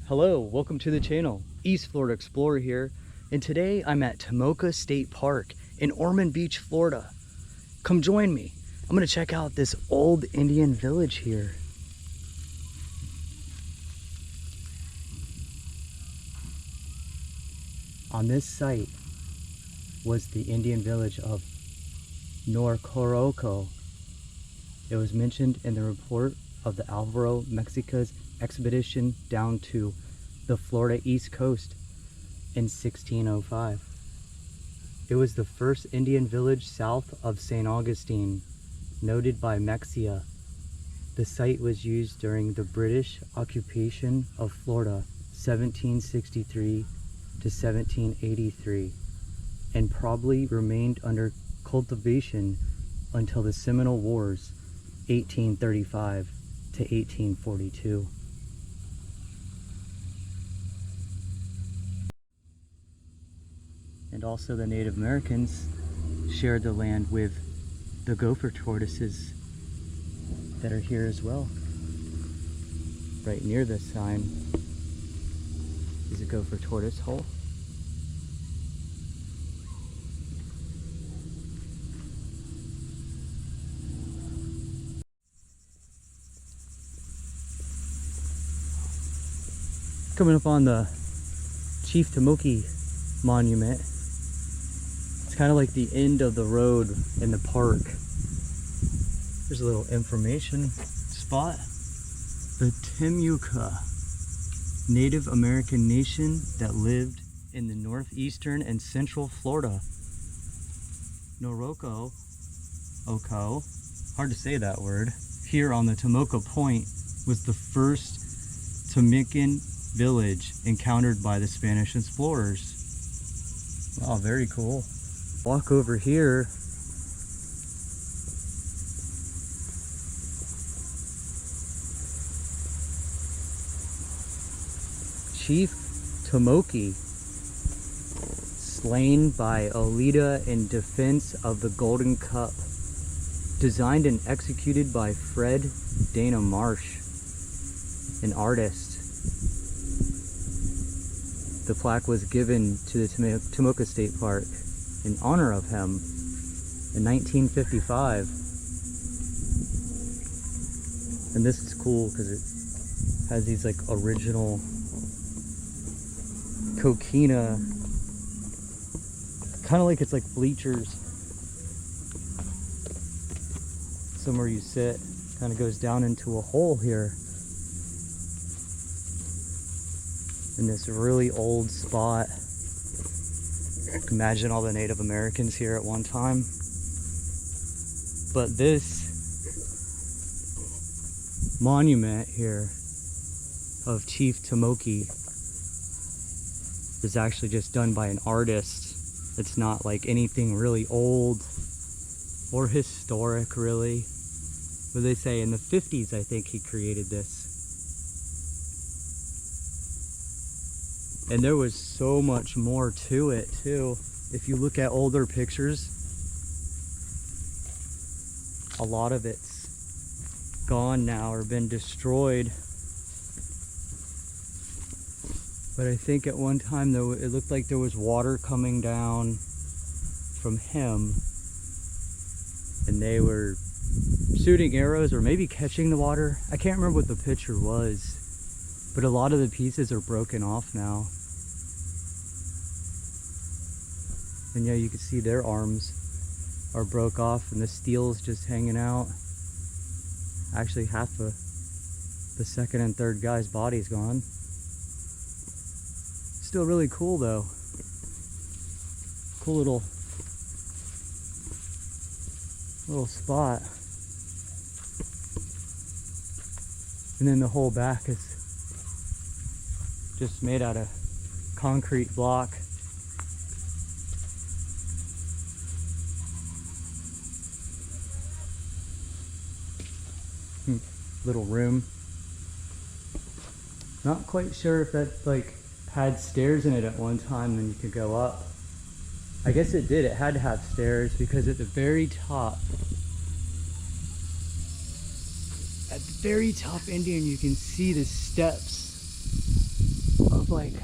Hello, welcome to the channel. East Florida Explorer here, and today I'm at Tomoka State Park in Ormond Beach, Florida. Come join me. I'm gonna check out this old Indian village here. On this site was the Indian village of Norcoroko. It was mentioned in the report of the Alvaro Mexica's expedition down to the Florida East Coast in 1605. It was the first Indian village south of St. Augustine, noted by Mexia. The site was used during the British occupation of Florida 1763 to 1783 and probably remained under cultivation until the Seminole Wars 1835 to 1842. And also the Native Americans shared the land with the gopher tortoises that are here as well. Right near this sign is a gopher tortoise hole. Coming up on the Chief Tomokie monument. It's kind of like the end of the road in the park. There's a little information spot. The Timucuan Native American nation that lived in the northeastern and central Florida. Noroko, hard to say that word, here on the Tomoka Point was the first Timucuan village encountered by the Spanish explorers. Wow, very cool. Walk over here. Chief Tomokie, slain by Olida in defense of the Golden Cup. Designed and executed by Fred Dana Marsh, an artist. The plaque was given to the Tomoka State Park in honor of him in 1955. And this is cool because it has these like original coquina, kind of like it's like bleachers. Somewhere you sit, kind of goes down into a hole here. In this really old spot. Imagine all the Native Americans here at one time. But this monument here of Chief Tomokie is actually just done by an artist. It's not like anything really old or historic really. What they say in the 50s, I think he created this. And there was so much more to it too. If you look at older pictures, a lot of it's gone now or been destroyed. But I think at one time though, it looked like there was water coming down from him. And they were shooting arrows or maybe catching the water. I can't remember what the picture was. But a lot of the pieces are broken off now. And yeah, you can see their arms are broke off and the steel's just hanging out. Actually, half of the second and third guy's body's gone. Still really cool though. Cool little spot. And then the whole back is just made out of concrete block. Little room. Not quite sure if that like had stairs in it at one time and you could go up. I guess it did. It had to have stairs because at the very top Indian, you can see the steps of like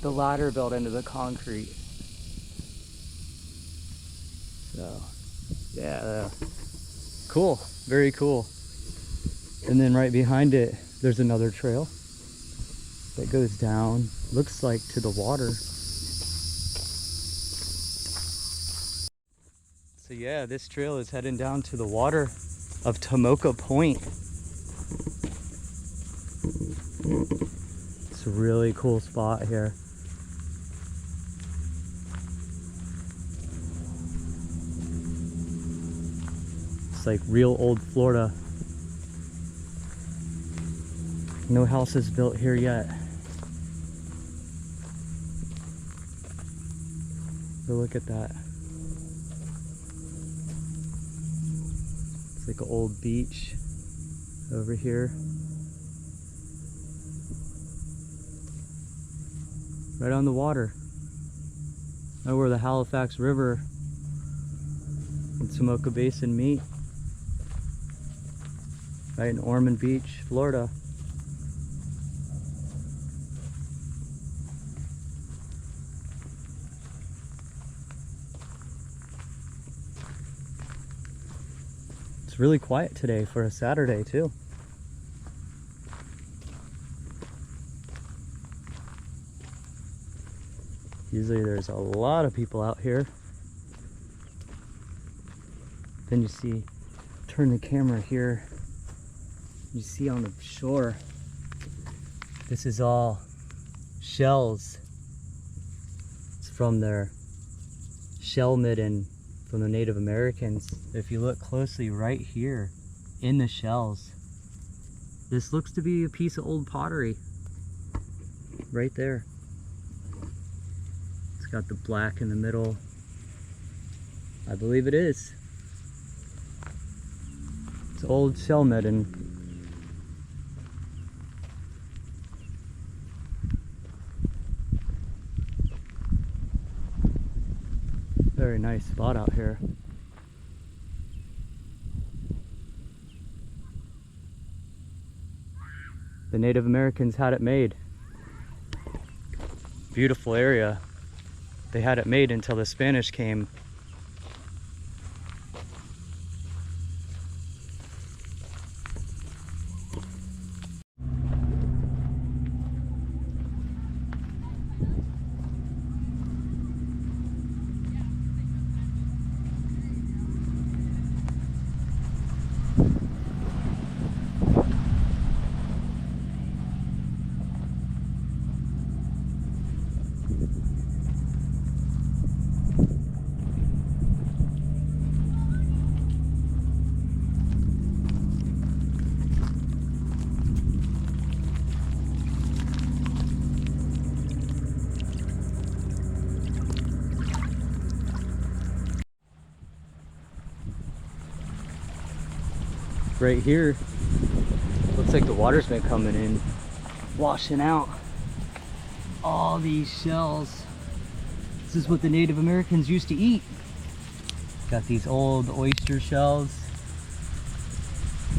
the ladder built into the concrete. So yeah, cool, very cool. And then right behind it, there's another trail that goes down, looks like to the water. So yeah, this trail is heading down to the water of Tomoka Point. It's a really cool spot here. It's like real old Florida. No houses built here yet. But look at that. It's like an old beach over here. Right on the water. Right where the Halifax River and Tomoka Basin meet. Right in Ormond Beach, Florida. It's really quiet today for a Saturday too. Usually there's a lot of people out here. Then you see, turn the camera here, you see on the shore, this is all shells. It's from their shell midden from the Native Americans. If you look closely right here in the shells, this looks to be a piece of old pottery right there. It's got the black in the middle. I believe it is. It's old shell midden. Very nice spot out here. The Native Americans had it made. Beautiful area. They had it made until the Spanish came. Right here, looks like the water's been coming in, washing out all these shells. This is what the Native Americans used to eat. Got these old oyster shells,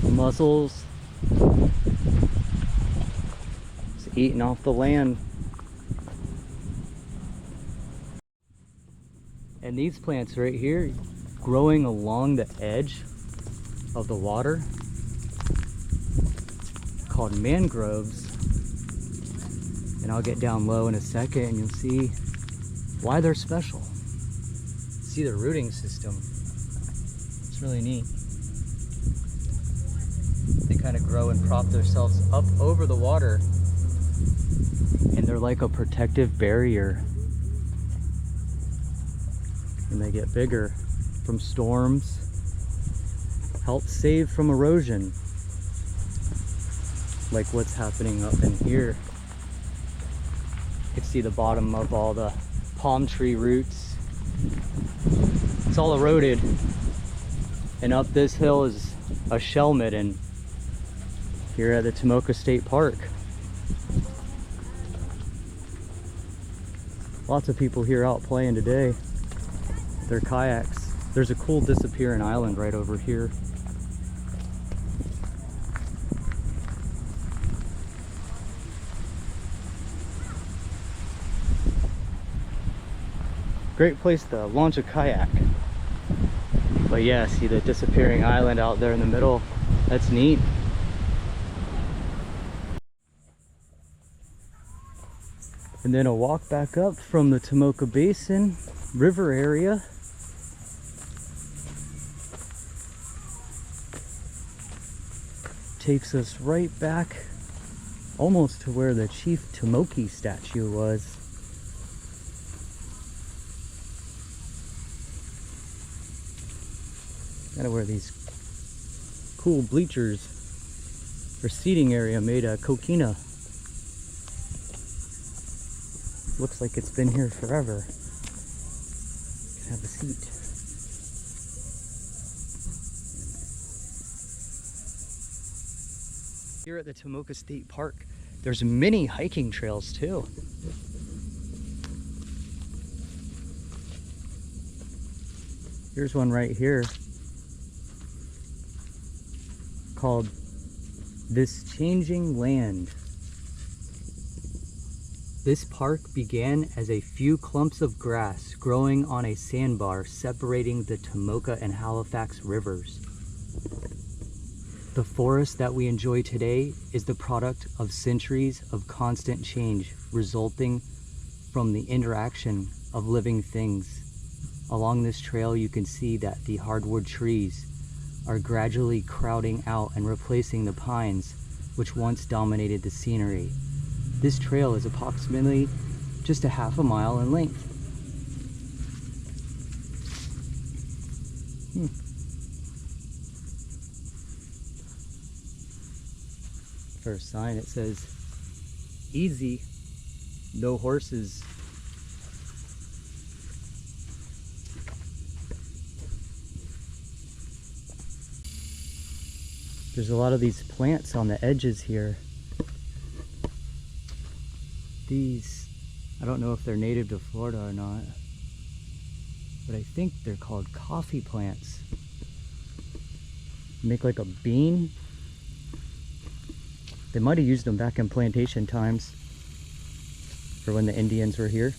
mussels. Just eating off the land. And these plants right here, growing along the edge of the water, called mangroves. And I'll get down low in a second and you'll see why they're special. See the rooting system. It's really neat. They kind of grow and prop themselves up over the water, and they're like a protective barrier. And they get bigger from storms, help save from erosion, like what's happening up in here. You can see the bottom of all the palm tree roots. It's all eroded, and up this hill is a shell midden here at the Tomoka State Park. Lots of people here out playing today. Their kayaks. There's a cool disappearing island right over here. Great place to launch a kayak. But yeah, see the disappearing island out there in the middle. That's neat. And then a walk back up from the Tomoka Basin river area. Takes us right back almost to where the Chief Tomokie statue was. Kind of where these cool bleachers or seating area made of coquina. Looks like it's been here forever. Can have a seat. Here at the Tomoka State Park, there's many hiking trails too. Here's one right here called This Changing Land. This park began as a few clumps of grass growing on a sandbar separating the Tomoka and Halifax rivers. The forest that we enjoy today is the product of centuries of constant change resulting from the interaction of living things. Along this trail you can see that the hardwood trees are gradually crowding out and replacing the pines which once dominated the scenery. This trail is approximately just a half a mile in length. First sign, it says easy, no horses. There's a lot of these plants on the edges here. These, I don't know if they're native to Florida or not, but I think they're called coffee plants. Make like a bean. They might have used them back in plantation times, for when the Indians were here.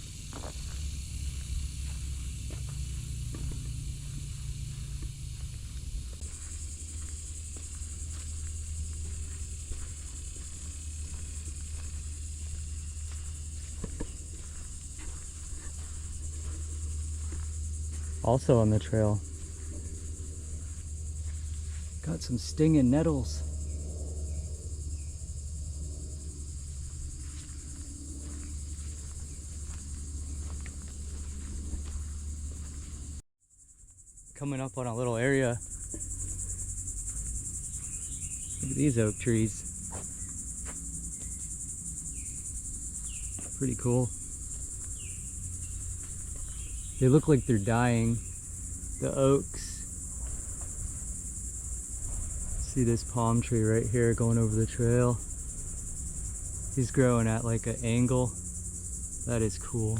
Also on the trail, got some stinging nettles. Coming up on a little area. Look at these oak trees. Pretty cool. They look like they're dying. The oaks. See this palm tree right here going over the trail. He's growing at like an angle. That is cool.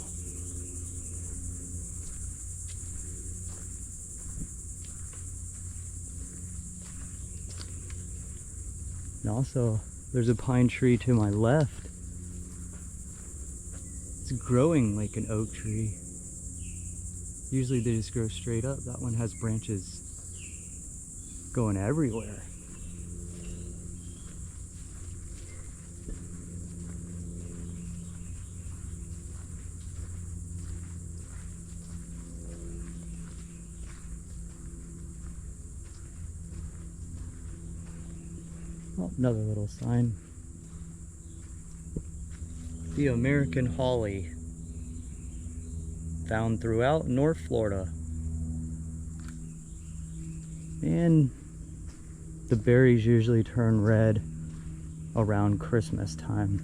And also, there's a pine tree to my left. It's growing like an oak tree. Usually they just grow straight up. That one has branches going everywhere. Oh, another little sign. The American Holly. Found throughout North Florida. And the berries usually turn red around Christmas time.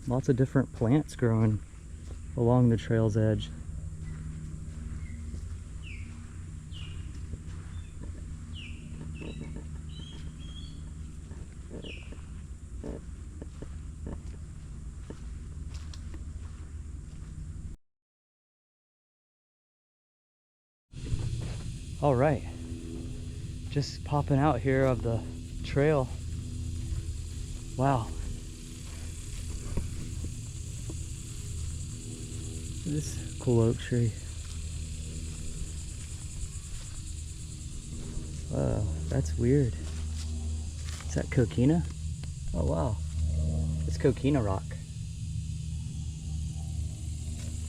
Lots of different plants growing along the trail's edge. All right, just popping out here of the trail. Wow, This cool oak tree. Wow, that's weird. Is that coquina? Oh wow, it's coquina rock.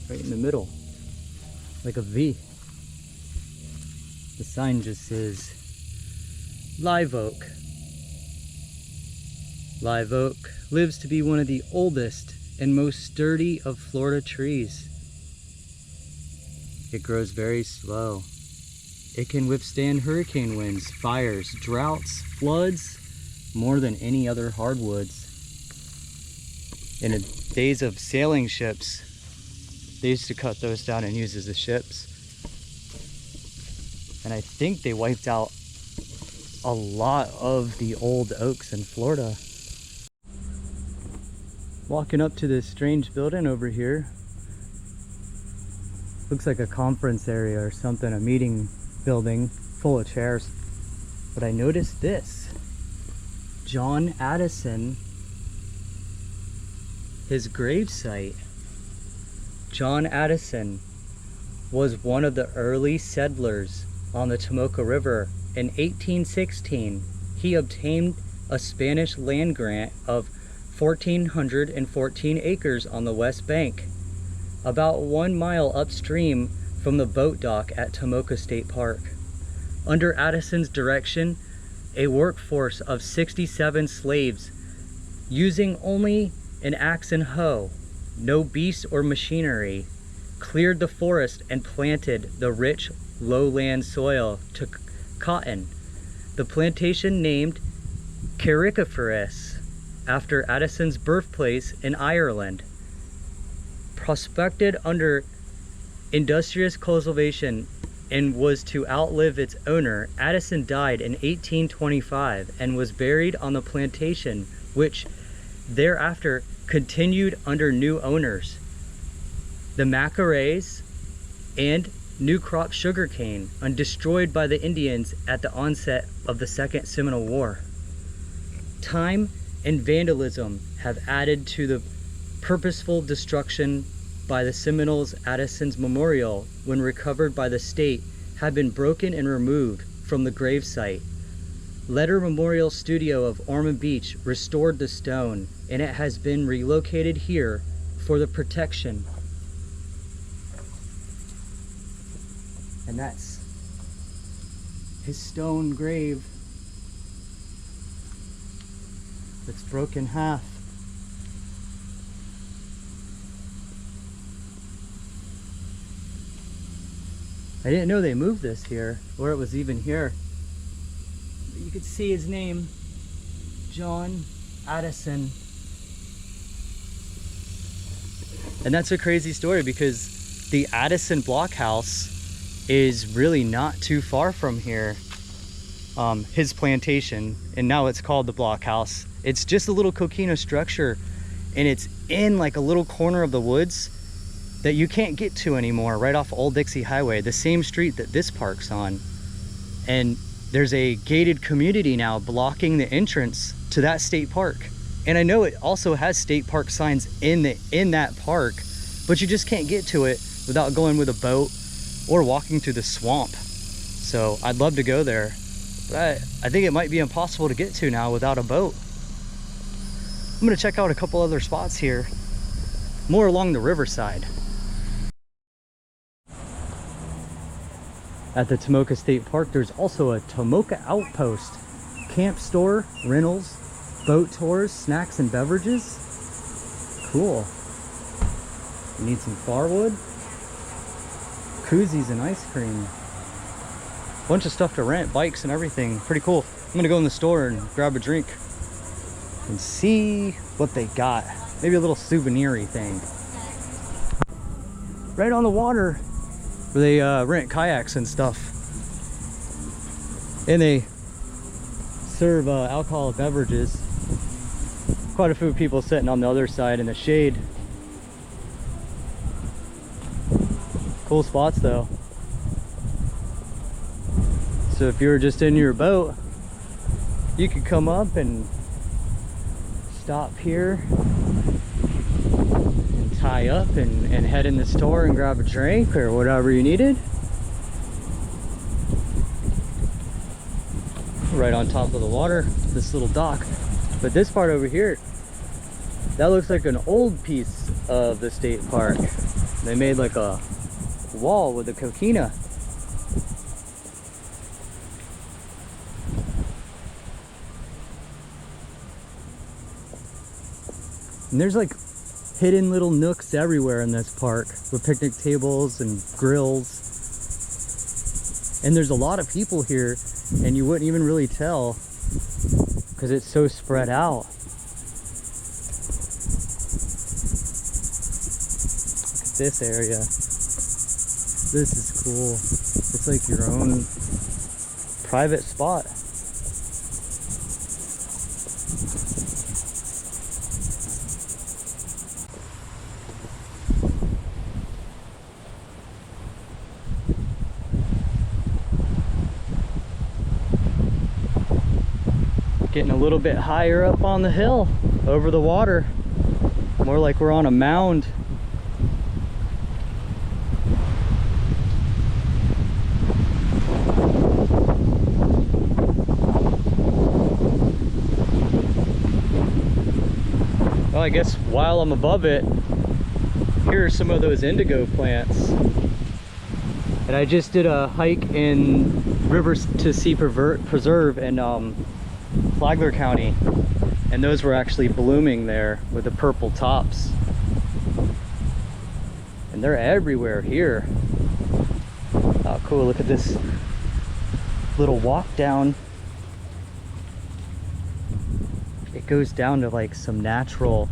Right in the middle, like a V. The sign just says live oak. Live oak lives to be one of the oldest and most sturdy of Florida trees. It grows very slow. It can withstand hurricane winds, fires, droughts, floods, more than any other hardwoods. In the days of sailing ships, they used to cut those down and use as the ships. And I think they wiped out a lot of the old oaks in Florida. Walking up to this strange building over here. Looks like a conference area or something, a meeting building full of chairs. But I noticed this. John Addison, his gravesite. John Addison was one of the early settlers on the Tomoka River. In 1816, he obtained a Spanish land grant of 1,414 acres on the west bank, about 1 mile upstream from the boat dock at Tomoka State Park. Under Addison's direction, a workforce of 67 slaves, using only an axe and hoe, no beasts or machinery, cleared the forest and planted the rich lowland soil to cotton. The plantation, named Carrickfergus after Addison's birthplace in Ireland, prospected under industrious cultivation and was to outlive its owner. Addison died in 1825 and was buried on the plantation, which thereafter continued under new owners, the Macares, and new crop sugarcane, undestroyed by the Indians at the onset of the Second Seminole War. Time and vandalism have added to the purposeful destruction by the Seminoles. Addison's memorial, when recovered by the state, had been broken and removed from the gravesite. Letter Memorial Studio of Ormond Beach restored the stone, and it has been relocated here for the protection. And that's his stone grave that's broken in half. I didn't know they moved this here, or it was even here. But you could see his name, John Addison. And that's a crazy story because the Addison blockhouse is really not too far from here. His plantation, and now it's called the blockhouse. It's just a little coquina structure, and it's in like a little corner of the woods that you can't get to anymore, right off Old Dixie Highway, the same street that this park's on. And there's a gated community now blocking the entrance to that state park. And I know it also has state park signs in that park, but you just can't get to it without going with a boat or walking through the swamp. So I'd love to go there, but I think it might be impossible to get to now without a boat. I'm gonna check out a couple other spots here, more along the riverside. At the Tomoka State Park, there's also a Tomoka Outpost, camp store, rentals, boat tours, snacks and beverages. Cool. You need some firewood, koozies and ice cream. Bunch of stuff to rent, bikes and everything. Pretty cool. I'm gonna go in the store and grab a drink and see what they got. Maybe a little souvenir-y thing. Right on the water where they rent kayaks and stuff. And they serve alcoholic beverages. Quite a few people sitting on the other side in the shade. Cool spots though. So if you were just in your boat, you could come up and stop here and tie up and head in the store and grab a drink or whatever you needed. Right on top of the water, this little dock. But this part over here, that looks like an old piece of the state park. They made like a wall with a coquina. And there's like hidden little nooks everywhere in this park with picnic tables and grills. And there's a lot of people here and you wouldn't even really tell because it's so spread out. Look at this area. This is cool. It's like your own private spot. Getting a little bit higher up on the hill over the water, more like we're on a mound. Well, I guess while I'm above it, here are some of those indigo plants. And I just did a hike in Rivers to Sea Preserve and Flagler County, and those were actually blooming there with the purple tops, and they're everywhere here. Oh cool, look at this little walk down. It goes down to like some natural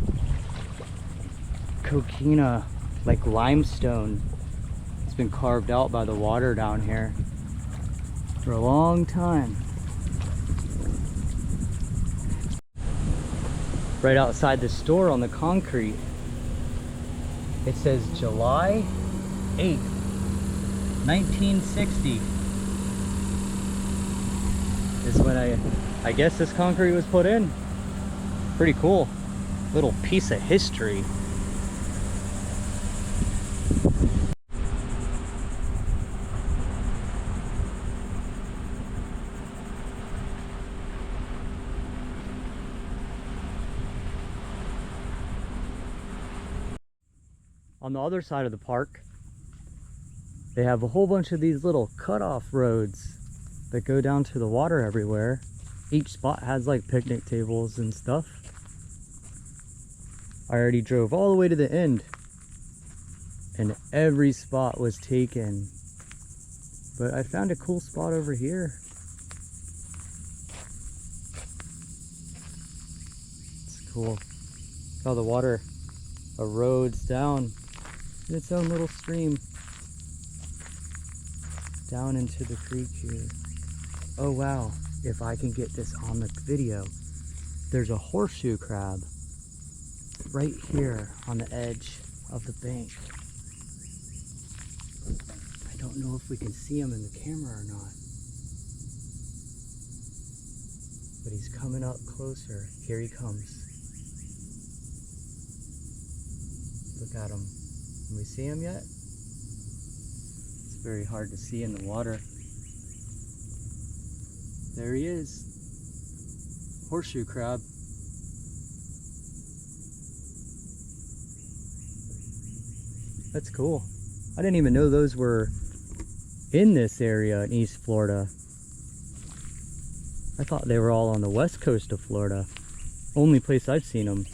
coquina, like limestone. It's been carved out by the water down here for a long time. Right outside the store on the concrete, it says July 8th, 1960 is when I guess this concrete was put in. Pretty cool. Little piece of history. On the other side of the park, they have a whole bunch of these little cutoff roads that go down to the water everywhere. Each spot has like picnic tables and stuff. I already drove all the way to the end and every spot was taken. But I found a cool spot over here. It's cool. How the water erodes down in its own little stream down into the creek here. Oh wow, if I can get this on the video, there's a horseshoe crab right here on the edge of the bank. I don't know if we can see him in the camera or not, but he's coming up closer. Here he comes. Look at him. Can we see him yet? It's very hard to see in the water. There he is. Horseshoe crab. That's cool. I didn't even know those were in this area in East Florida. I thought they were all on the west coast of Florida. Only place I've seen them.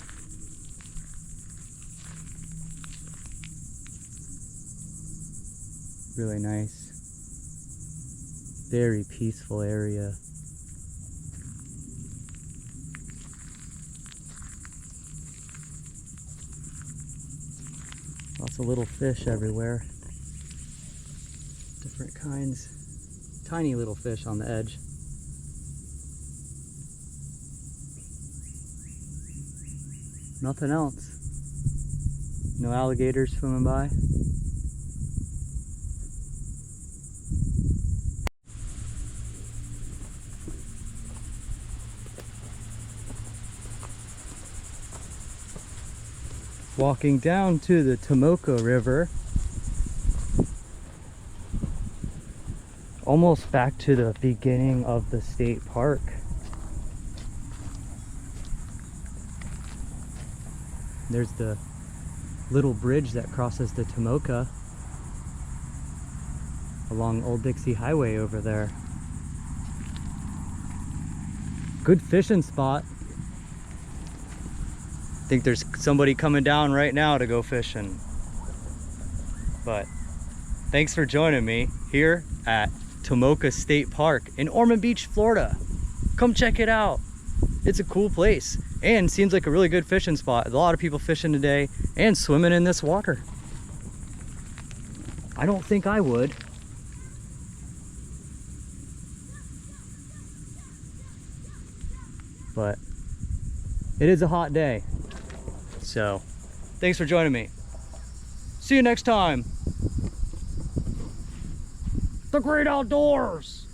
Really nice. Very peaceful area. Lots of little fish everywhere. Different kinds. Tiny little fish on the edge. Nothing else. No alligators swimming by. walking down to the Tomoka River. Almost back to the beginning of the state park. There's the little bridge that crosses the Tomoka along Old Dixie Highway over there. Good fishing spot. I think there's somebody coming down right now to go fishing. But thanks for joining me here at Tomoka State Park in Ormond Beach, Florida. Come check it out. It's a cool place and seems like a really good fishing spot. A lot of people fishing today and swimming in this water. I don't think I would. But it is a hot day. So thanks for joining me. See you next time. The great outdoors.